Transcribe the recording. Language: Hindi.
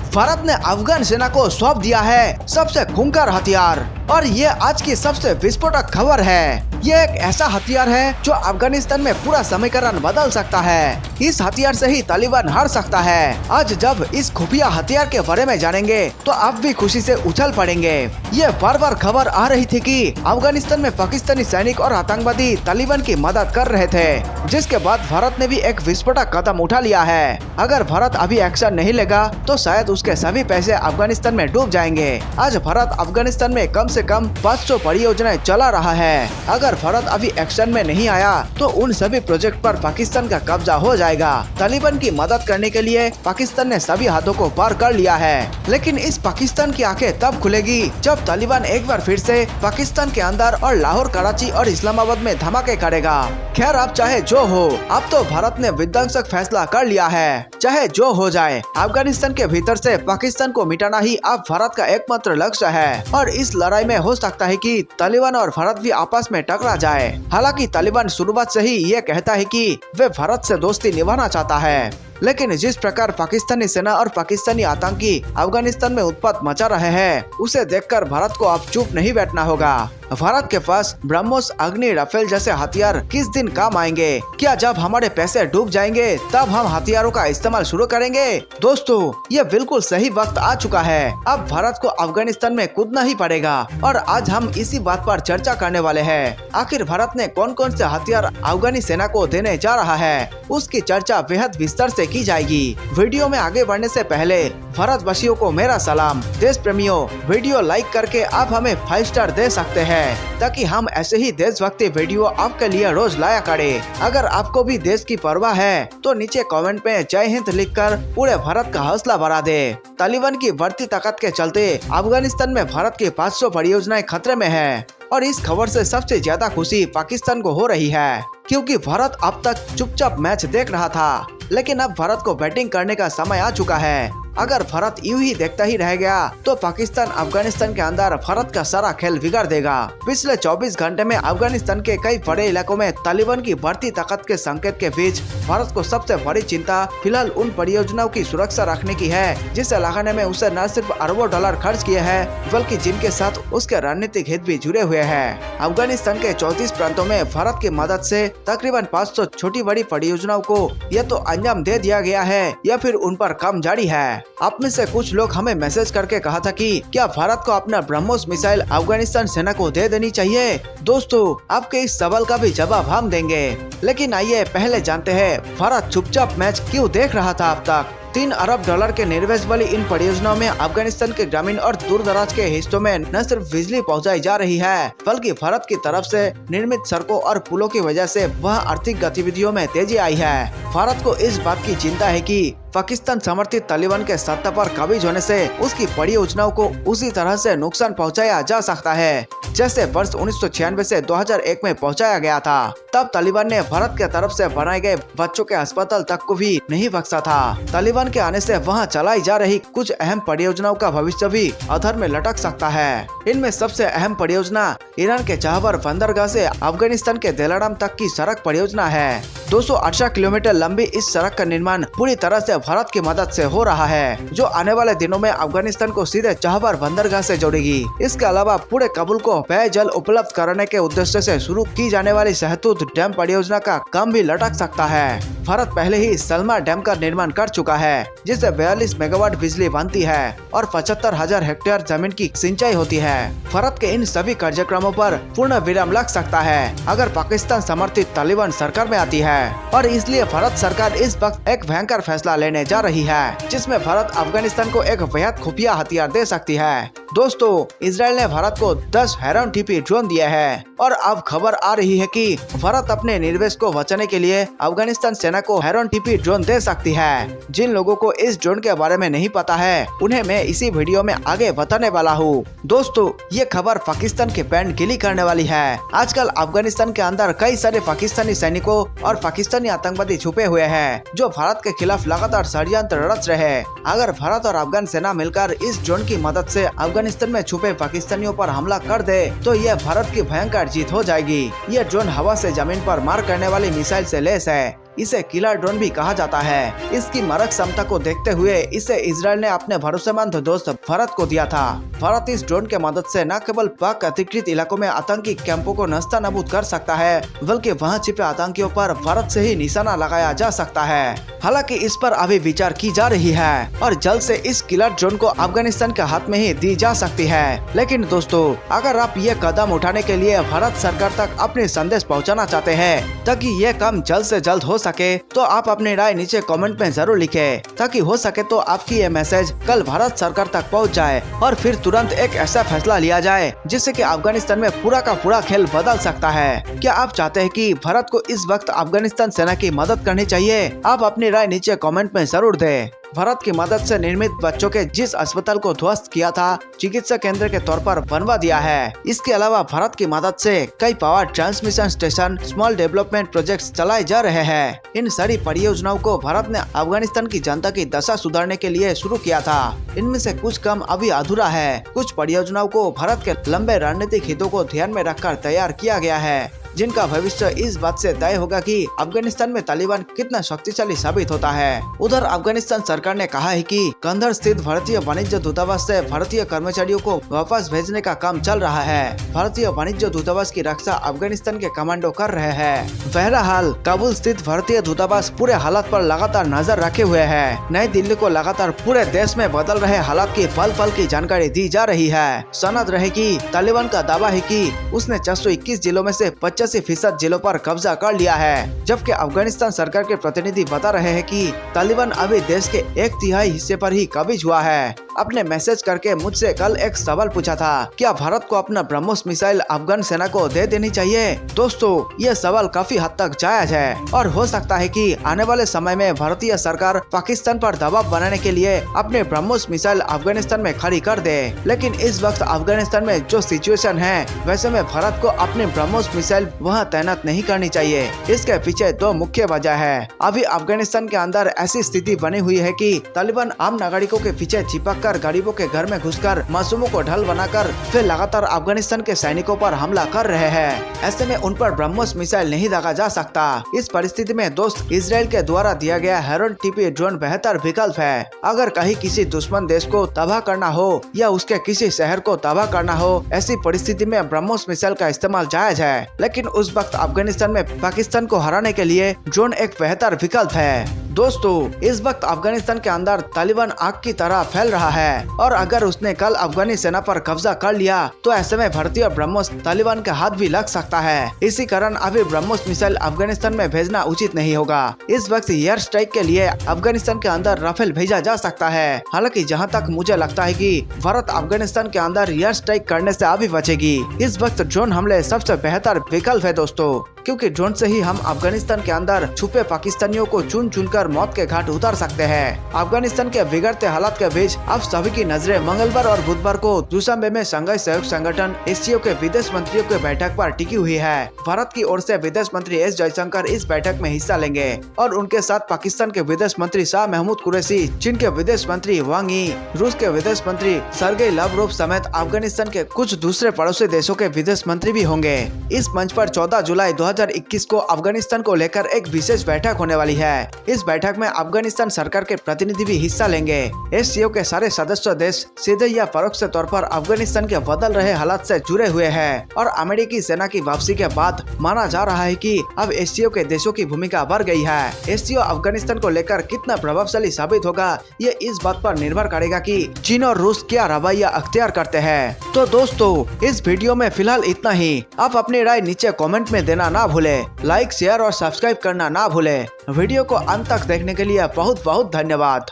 भारत ने अफगान सेना को सौंप दिया है सबसे खूंखार हथियार और ये आज की सबसे विस्फोटक खबर है। ये एक ऐसा हथियार है जो अफगानिस्तान में पूरा समीकरण बदल सकता है। इस हथियार से ही तालिबान हार सकता है। आज जब इस खुफिया हथियार के बारे में जानेंगे तो आप भी खुशी से उछल पड़ेंगे। ये बार बार खबर आ रही थी कि अफगानिस्तान में पाकिस्तानी सैनिक और आतंकवादी तालिबान की मदद कर रहे थे, जिसके बाद भारत ने भी एक विस्फोटक कदम उठा लिया है। अगर भारत अभी एक्शन नहीं लेगा तो शायद उसके सभी पैसे अफगानिस्तान में डूब जाएंगे। आज भारत अफगानिस्तान में कम से कम 500 परियोजनाएं चला रहा है। अगर भारत अभी एक्शन में नहीं आया तो उन सभी प्रोजेक्ट पर पाकिस्तान का कब्जा हो जाएगा। तालिबान की मदद करने के लिए पाकिस्तान ने सभी हाथों को पार कर लिया है, लेकिन इस पाकिस्तान की आंखें तब खुलेगी जब तालिबान एक बार फिर से पाकिस्तान के अंदर और लाहौर, कराची और इस्लामाबाद में धमाके करेगा। खैर, अब चाहे जो हो, अब तो भारत ने विध्वंसक फैसला कर लिया है। चाहे जो हो जाए, अफगानिस्तान के भीतर से पाकिस्तान को मिटाना ही अब भारत का एकमात्र लक्ष्य है और इस लड़ाई में हो सकता है कि तालिबान और भारत भी आपस में टकरा जाए। हालांकि तालिबान शुरुआत से ही ये कहता है कि वे भारत से दोस्ती निभाना चाहता है, लेकिन जिस प्रकार पाकिस्तानी सेना और पाकिस्तानी आतंकी अफगानिस्तान में उत्पात मचा रहे हैं, उसे देखकर भारत को अब चुप नहीं बैठना होगा। भारत के पास ब्रह्मोस, अग्नि, राफेल जैसे हथियार किस दिन काम आएंगे? क्या जब हमारे पैसे डूब जाएंगे तब हम हथियारों का इस्तेमाल शुरू करेंगे? दोस्तों, ये बिल्कुल सही वक्त आ चुका है। अब भारत को अफगानिस्तान में कूदना ही पड़ेगा और आज हम इसी बात पर चर्चा करने वाले हैं। आखिर भारत ने कौन कौन से हथियार अफगानी सेना को देने जा रहा है, उसकी चर्चा बेहद विस्तार से की जाएगी। वीडियो में आगे बढ़ने से पहले भारतवासियों को मेरा सलाम। देश प्रेमियों, वीडियो लाइक करके आप हमें 5 स्टार दे सकते हैं ताकि हम ऐसे ही देशभक्ति वीडियो आपके लिए रोज लाया करें। अगर आपको भी देश की परवाह है तो नीचे कमेंट में जय हिंद लिखकर पूरे भारत का हौसला बढ़ा दे। तालिबान की बढ़ती ताकत के चलते अफगानिस्तान में भारत की 500 परियोजनाएं खतरे में है और इस खबर से सबसे ज्यादा खुशी पाकिस्तान को हो रही है, क्योंकि भारत अब तक चुपचाप मैच देख रहा था, लेकिन अब भारत को बैटिंग करने का समय आ चुका है। अगर भारत यूं ही देखता ही रह गया तो पाकिस्तान अफगानिस्तान के अंदर भारत का सारा खेल बिगाड़ देगा। पिछले 24 घंटे में अफगानिस्तान के कई बड़े इलाकों में तालिबान की बढ़ती ताकत के संकेत के बीच भारत को सबसे बड़ी चिंता फिलहाल उन परियोजनाओं की सुरक्षा रखने की है जिसे लगाने में उसे न सिर्फ अरबों डॉलर खर्च किए हैं, बल्कि जिनके साथ उसके रणनीतिक हित भी जुड़े हुए हैं। अफगानिस्तान के 34 प्रांतों में भारत की मदद से तकरीबन 500 छोटी बड़ी परियोजनाओं को या तो अंजाम दे दिया गया है या फिर उन पर काम जारी है। आप में से कुछ लोग हमें मैसेज करके कहा था कि क्या भारत को अपना ब्रह्मोस मिसाइल अफगानिस्तान सेना को दे देनी चाहिए? दोस्तों, आपके इस सवाल का भी जवाब हम देंगे, लेकिन आइए पहले जानते हैं भारत चुपचाप मैच क्यों देख रहा था अब तक। 3 अरब डॉलर के निवेश वाली इन परियोजनाओं में अफगानिस्तान के ग्रामीण और दूर दराज के हिस्सों में न सिर्फ बिजली पहुंचाई जा रही है, बल्कि भारत की तरफ से निर्मित सड़कों और पुलों की वजह से वह आर्थिक गतिविधियों में तेजी आई है। भारत को इस बात की चिंता है कि पाकिस्तान समर्थित तालिबान के सत्ता पर काबिज होने से उसकी परियोजनाओं को उसी तरह से नुकसान पहुंचाया जा सकता है जैसे वर्ष 1996 से 2001 में पहुंचाया गया था। तब तालिबान ने भारत के तरफ से बनाए गए बच्चों के अस्पताल तक को भी नहीं बख्शा था। तालिबान के आने से वहां चलाई जा रही कुछ अहम परियोजनाओं का भविष्य भी अधर में लटक सकता है। इनमें सबसे अहम परियोजना ईरान के चाहबर बंदरगाह से अफगानिस्तान के दिलाराम तक की सड़क परियोजना है। 268 किलोमीटर लंबी इस सड़क का निर्माण पूरी तरह से भारत की मदद से हो रहा है, जो आने वाले दिनों में अफगानिस्तान को सीधे चाहबर बंदरगाह से जोड़ेगी। इसके अलावा पूरे काबुल को पेयजल उपलब्ध कराने के उद्देश्य से शुरू की जाने वाली शहतूत डैम परियोजना का काम भी लटक सकता है। भारत पहले ही सलमा डैम का निर्माण कर चुका है, जिससे 42 मेगावाट बिजली बनती है और 75,000 हेक्टेयर जमीन की सिंचाई होती है। भारत के इन सभी कार्यक्रमों पर पूर्ण विराम लग सकता है अगर पाकिस्तान समर्थित तालिबान सरकार में आती है, और इसलिए भारत सरकार इस वक्त एक भयंकर फैसला लेने जा रही है, जिसमें भारत अफगानिस्तान को एक बेहद खुफिया हथियार दे सकती है। दोस्तों, इजराइल ने भारत को 10 हेरॉन टीपी ड्रोन दिए हैं और अब खबर आ रही है कि भारत अपने निवेश को बचाने के लिए अफगानिस्तान सेना को हेरॉन टीपी ड्रोन दे सकती है। जिन लोगों को इस ड्रोन के बारे में नहीं पता है, उन्हें मैं इसी वीडियो में आगे बताने वाला हूँ। दोस्तों, ये खबर पाकिस्तान के पैंट गिली करने वाली है। आजकल अफगानिस्तान के अंदर कई सारे पाकिस्तानी सैनिकों और पाकिस्तानी आतंकवादी छुपे हुए हैं, जो भारत के खिलाफ लगातार षड्यंत्र रच रहे हैं। अगर भारत और अफगान सेना मिलकर इस ड्रोन की मदद से अफगानिस्तान में छुपे पाकिस्तानियों पर हमला कर दे तो यह भारत की भयंकर जीत हो जाएगी। यह ड्रोन हवा से जमीन पर मार करने वाली मिसाइल से लैस है। इसे किलर ड्रोन भी कहा जाता है। इसकी मारक क्षमता को देखते हुए इसे इजराइल ने अपने भरोसेमंद दोस्त भारत को दिया था। भारत इस ड्रोन के मदद से न केवल पाक अधिकृत इलाकों में आतंकी कैंपों को नस्तानाबूद कर सकता है, बल्कि वहां छिपे आतंकियों पर भारत से ही निशाना लगाया जा सकता है। हालांकि इस पर अभी विचार की जा रही है और जल्द से इस किलर ड्रोन को अफगानिस्तान के हाथ में ही दी जा सकती है। लेकिन दोस्तों, अगर आप ये कदम उठाने के लिए भारत सरकार तक अपने संदेश पहुंचाना चाहते हैं ताकि ये काम जल्द से जल्द हो सके, तो आप अपनी राय नीचे कमेंट में जरूर लिखें, ताकि हो सके तो आपकी ये मैसेज कल भारत सरकार तक पहुंच जाए और फिर तुरंत एक ऐसा फैसला लिया जाए जिससे कि अफगानिस्तान में पूरा का पूरा खेल बदल सकता है। क्या आप चाहते हैं कि भारत को इस वक्त अफगानिस्तान सेना की मदद करनी चाहिए? आप अपनी राय नीचे कमेंट में जरूर दें। भारत की मदद से निर्मित बच्चों के जिस अस्पताल को ध्वस्त किया था, चिकित्सा केंद्र के तौर पर बनवा दिया है। इसके अलावा भारत की मदद से कई power transmission station, small development projects चलाए जा रहे हैं। इन सारी परियोजनाओं को भारत ने अफगानिस्तान की जनता की दशा सुधारने के लिए शुरू किया था। इनमें से कुछ काम अभी अधूरा है। कुछ परियोजनाओं को भारत के लंबे रणनीतिक हितों को ध्यान में रखकर तैयार किया गया है, जिनका भविष्य इस बात से तय होगा कि अफगानिस्तान में तालिबान कितना शक्तिशाली साबित होता है। उधर अफगानिस्तान सरकार ने कहा है कि कंधार स्थित भारतीय वाणिज्य दूतावास से भारतीय कर्मचारियों को वापस भेजने का काम चल रहा है। भारतीय वाणिज्य दूतावास की रक्षा अफगानिस्तान के कमांडो कर रहे हैं। बहरहाल, काबुल स्थित भारतीय दूतावास पूरे हालात पर लगातार नजर रखे हुए है। नई दिल्ली को लगातार पूरे देश में बदल रहे हालात की पल पल की जानकारी दी जा रही है। सनद रहे कि तालिबान का दावा है कि उसने 421 जिलों में से 85% जिलों पर कब्जा कर लिया है, जबकि अफगानिस्तान सरकार के प्रतिनिधि बता रहे हैं कि तालिबान अभी देश के 1/3 हिस्से पर ही कब्जा हुआ है। अपने मैसेज करके मुझसे कल एक सवाल पूछा था, क्या भारत को अपना ब्रह्मोस मिसाइल अफगान सेना को दे देनी चाहिए? दोस्तों, यह सवाल काफी हद तक जायज है और हो सकता है कि आने वाले समय में भारतीय सरकार पाकिस्तान पर दबाव बनाने के लिए अपने ब्रह्मोस मिसाइल अफगानिस्तान में खड़ी कर दे। लेकिन इस वक्त अफगानिस्तान में जो सिचुएशन है, वैसे में भारत को अपने ब्रह्मोस मिसाइल वहाँ तैनात नहीं करनी चाहिए। इसके पीछे दो मुख्य वजह है। अभी अफगानिस्तान के अंदर ऐसी स्थिति बनी हुई है कि तालिबान आम नागरिकों के पीछे चिपक गरीबों के घर में घुसकर मासूमों को ढल बनाकर फिर लगातार अफगानिस्तान के सैनिकों पर हमला कर रहे हैं। ऐसे में उन पर ब्रह्मोस मिसाइल नहीं दागा जा सकता। इस परिस्थिति में दोस्त, इजराइल के द्वारा दिया गया हेरन टीपी ड्रोन बेहतर विकल्प है। अगर कहीं किसी दुश्मन देश को तबाह करना हो या उसके किसी शहर को तबाह करना हो, ऐसी परिस्थिति में ब्रह्मोस मिसाइल का इस्तेमाल जायज है। लेकिन उस वक्त अफगानिस्तान में पाकिस्तान को हराने के लिए ड्रोन एक बेहतर विकल्प है। दोस्तों, इस वक्त अफगानिस्तान के अंदर तालिबान आग की तरह फैल रहा है और अगर उसने कल अफगानी सेना पर कब्जा कर लिया तो ऐसे में भारतीय ब्रह्मोस तालिबान के हाथ भी लग सकता है। इसी कारण अभी ब्रह्मोस मिसाइल अफगानिस्तान में भेजना उचित नहीं होगा। इस वक्त एयर स्ट्राइक के लिए अफगानिस्तान के अंदर राफेल भेजा जा सकता है। हालांकि जहां तक मुझे लगता है कि भारत अफगानिस्तान के अंदर एयर स्ट्राइक करने से अभी बचेगी। इस वक्त ड्रोन हमले सबसे बेहतर विकल्प है दोस्तों, क्योंकि ड्रोन से ही हम अफगानिस्तान के अंदर छुपे पाकिस्तानियों को चुन चुनकर मौत के घाट उतार सकते हैं। अफगानिस्तान के बिगड़ते हालात के बीच अब सभी की नजरें मंगलवार और बुधवार को दुशांबे में शंघाई सहयोग संगठन एससीओ के विदेश मंत्रियों की बैठक पर टिकी हुई है। भारत की ओर से विदेश मंत्री एस जयशंकर इस बैठक में हिस्सा लेंगे और उनके साथ पाकिस्तान के विदेश मंत्री शाह महमूद कुरैशी, चीन के विदेश मंत्री वांग यी, रूस के विदेश मंत्री सर्गेई लावरोव समेत अफगानिस्तान के कुछ दूसरे पड़ोसी देशों के विदेश मंत्री भी होंगे। इस मंच पर 14 जुलाई 2021 को अफगानिस्तान को लेकर एक विशेष बैठक होने वाली है। इस बैठक में अफगानिस्तान सरकार के प्रतिनिधि भी हिस्सा लेंगे। एससीओ के सारे सदस्य देश सीधे या परोक्ष तौर पर अफगानिस्तान के बदल रहे हालात से जुड़े हुए हैं और अमेरिकी सेना की वापसी के बाद माना जा रहा है कि अब एससीओ के देशों की भूमिका बढ़ गई है। एससीओ अफगानिस्तान को लेकर कितना प्रभावशाली साबित होगा, ये इस बात पर निर्भर करेगा कि चीन और रूस क्या रवैया अख्तियार करते हैं। तो दोस्तों, इस वीडियो में फिलहाल इतना ही। आप अपनी राय नीचे कमेंट में देना ना भूले, लाइक, शेयर और सब्सक्राइब करना ना भूले। वीडियो को अंत तक देखने के लिए बहुत बहुत धन्यवाद।